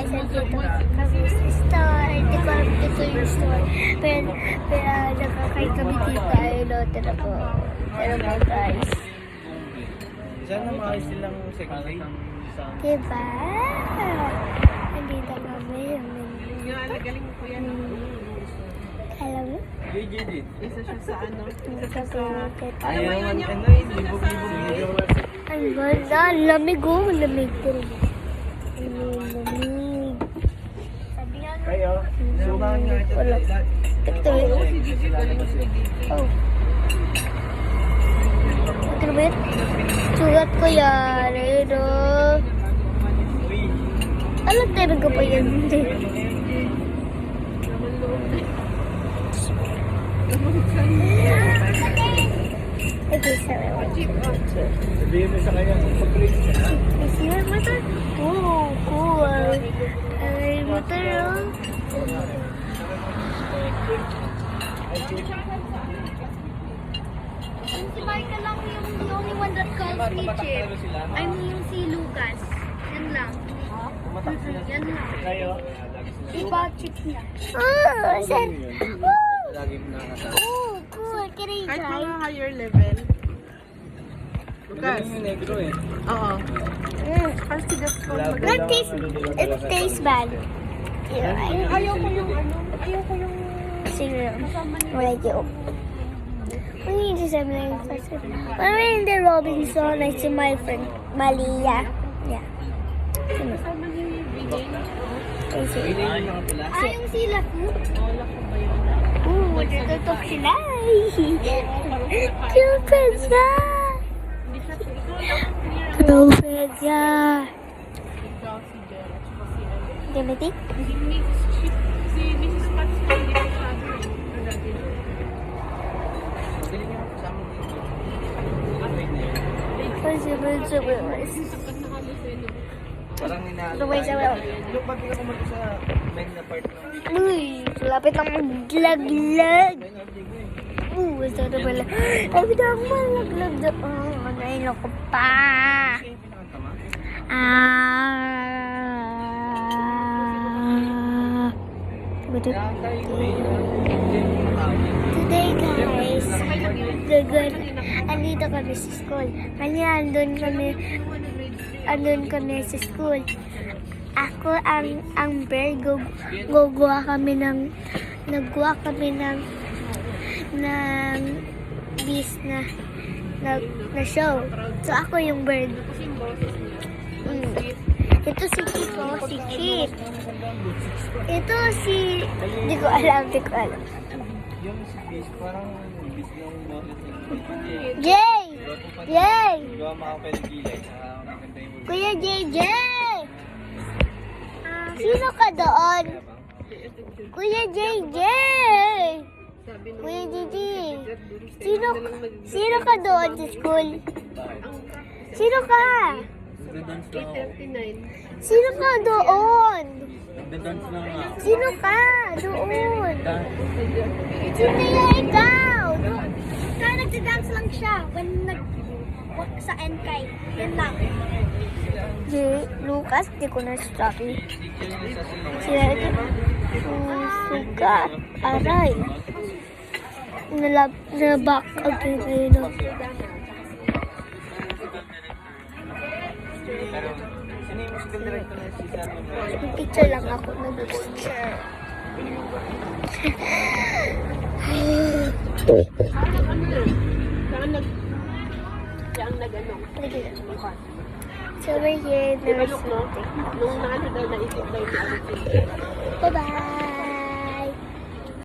guys, andito kami sa store. Hindi ko alam dito yung store. Pero nakakay kami dito. Ayun o, tira po. Tira po guys. Sana maayos silang second day. Diba? Andito kami. Galing mo po yan. Alam mo? JJ. Isa siya sa ano? Isa sa market. Ayaw man, libog-libog video. Ang ganda. Ang lamig oh. Ang lamig din. Ang lamig. Sabi nga no. Kayo, sumahan nga ito. Wala. Tigtuloy. Oh. Tigtuloy. Sugat ko yan. Ayun o. Alam tayo ko pa yan. Okay, sorry. Sabihin mo sa kanya, pag-praise siya. Is your motor? Oh, cool. Ay, motor oh. Si Michael lang yung the only one that calls me Chip. I mean yung si Lucas. Yan lang. Yan lang. Kayo, Iba Chip niya. Oh, saan? lagi mo nakakasama. Oh, cool. Can I Kahit try? mga higher level. Magaling yung negro eh. Oo. Kasi just kung Not taste, it tastes bad. Yeah, Ayaw ko yung ano. Ayaw ko yung sige. Wala joke. Ano yung sasabi na yung first one? Parang hindi Robinson, I see my friend, Malia. Yeah. Sino? kasama niyo yung reading. I see. Pinayin yung mga pula. Ah, yung sila po? Wala ko ba yun? Ooh, magtutok sila. Cupid na! Hindi siya clear. Cupid na! Ikaw si Jera. Tsaka si ano. Timothy? Si Mrs. Pat siya hindi ko sabi. Magaling yung kasama dito. Parang Lumay sa well. Yung pag hindi ka pumunta sa main na part ng video. Uy, lapit ang maglaglag. Ito na pala. Ay, bidang malaglag doon. Ay, loko pa. Kasi yung pinakanta mo. Kaya tayo Today guys, andito kami sa school. Kanya andun kami sa school. Ako ang bear, naggawa kami ng bis na show. So ako yung bird. Ito si Chico, si Chip. Ito si... Di ko alam. yung si Beast, parang Beast ng boses ng Jay! Jay! Gawa makapal gilay sa maganda yung Kuya JJ! Sino ka doon? Kuya JJ! Kuya JJ! Sino ka doon sa school? Sino ka? Nagda-dance lang ako. 39. Sino ka doon? Nagda-dance lang ako. Sino ka doon? Dance. Sino yung ikaw? Kaya nagda-dance lang siya when sa Enkay. Yan lang. Lucas, di ko na-stopin. Sila ito. Sugat. Aray. Nalabak again. Ayun o. Pero, sino yung musical director na si Samuel? Picture lang ako. Nag-picture. Siya ang nag-ano. So we're here. Di ba, Luk, no? Nung naano daw, naisip daw niya. Bye-bye.